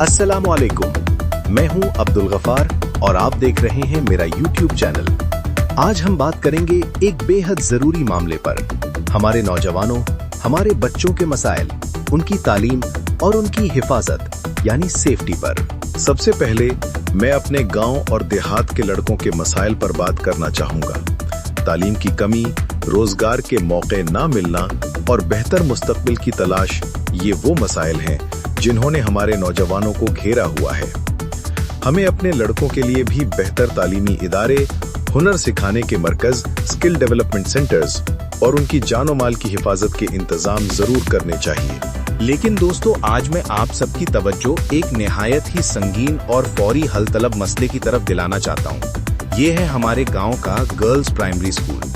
अस्सलाम वालेकुम, मैं हूं अब्दुल गफार और आप देख रहे हैं मेरा YouTube चैनल। आज हम बात करेंगे एक बेहद जरूरी मामले पर, हमारे नौजवानों, हमारे बच्चों के मसाइल, उनकी तालीम और उनकी हिफाजत यानी सेफ्टी पर। सबसे पहले मैं अपने गांव और देहात के लड़कों के मसाइल पर बात करना चाहूंगा। तालीम की कमी, रोजगार के मौके ना मिलना और बेहतर मुस्तकबिल की तलाश, ये वो मसाइल हैं जिन्होंने हमारे नौजवानों को घेरा हुआ है। हमें अपने लड़कों के लिए भी बेहतर तालीमी इदारे, हुनर सिखाने के मरकज, स्किल डेवलपमेंट सेंटर्स और उनकी जानो माल की हिफाजत के इंतजाम जरूर करने चाहिए। लेकिन दोस्तों, आज मैं आप सबकी तवज्जो एक निहायत ही संगीन और फौरी हल तलब मसले की तरफ दिलाना चाहता हूँ। ये है हमारे गांव का गर्ल्स प्राइमरी स्कूल।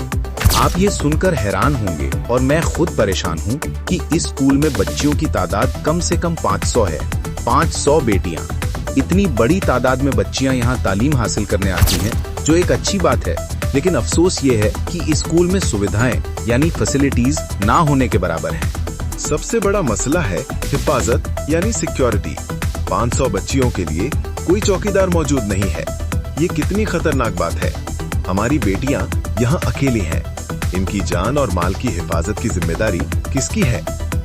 आप ये सुनकर हैरान होंगे और मैं खुद परेशान हूँ कि इस स्कूल में बच्चियों की तादाद कम से कम 500 है। 500 बेटियाँ। इतनी बड़ी तादाद में बच्चियाँ यहाँ तालीम हासिल करने आती हैं, जो एक अच्छी बात है, लेकिन अफसोस ये है कि इस स्कूल में सुविधाएं यानी फैसिलिटीज ना होने के बराबर हैं। सबसे बड़ा मसला है हिफाजत यानी सिक्योरिटी। 500 बच्चियों के लिए कोई चौकीदार मौजूद नहीं है। ये कितनी खतरनाक बात है। हमारी बेटियां यहाँ अकेली हैं। इनकी जान और माल की हिफाजत की जिम्मेदारी किसकी है?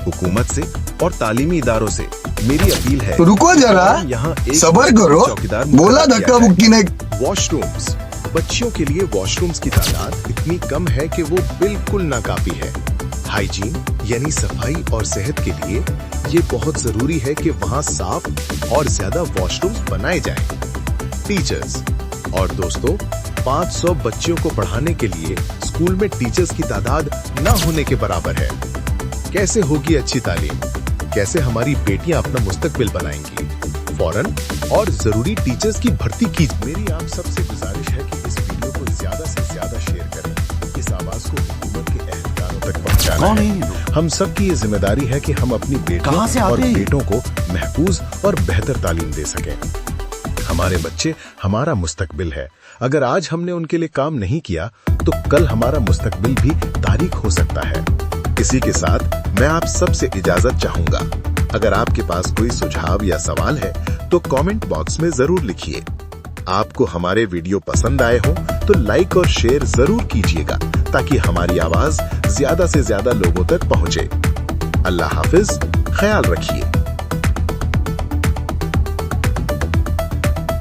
हुकूमत से और तालीमी इदारों से। मेरी अपील है, रुको जरा, यहाँ सबर करो, चौकीदार बोला धक्का मुक्की ने। वॉशरूम्स, बच्चियों के लिए वॉशरूम्स की तादाद इतनी कम है कि वो बिल्कुल नाकाफी है। हाइजीन यानी सफाई और सेहत के लिए ये बहुत जरूरी है कि वहाँ साफ और ज्यादा वॉशरूम्स बनाए जाएं। टीचर्स और दोस्तों, 500 बच्चियों को पढ़ाने के लिए स्कूल में टीचर्स की तादाद ना होने के बराबर है। कैसे होगी अच्छी तालीम? कैसे हमारी बेटियां अपना मुस्तकबिल बनाएंगी? फौरन और जरूरी टीचर्स की भर्ती की। मेरी आप सबसे गुजारिश है कि इस वीडियो को ज्यादा से ज्यादा शेयर करें। इस आवाज को हुकूमत के अहलकारों तक पहुंचाना है। हम सबकी ये जिम्मेदारी है कि हम अपनी बेटियों और बेटों को महफूज और बेहतर तालीम दे सकें। हमारे बच्चे हमारा मुस्तकबिल है। अगर आज हमने उनके लिए काम नहीं किया तो कल हमारा मुस्तकबिल भी तारीक हो सकता है। इसी के साथ मैं आप सबसे इजाजत चाहूंगा। अगर आपके पास कोई सुझाव या सवाल है तो कमेंट बॉक्स में जरूर लिखिए। आपको हमारे वीडियो पसंद आए हो तो लाइक और शेयर जरूर कीजिएगा ताकि हमारी आवाज ज्यादा से ज्यादा लोगों तक पहुंचे। अल्लाह हाफिज, ख्याल रखिए।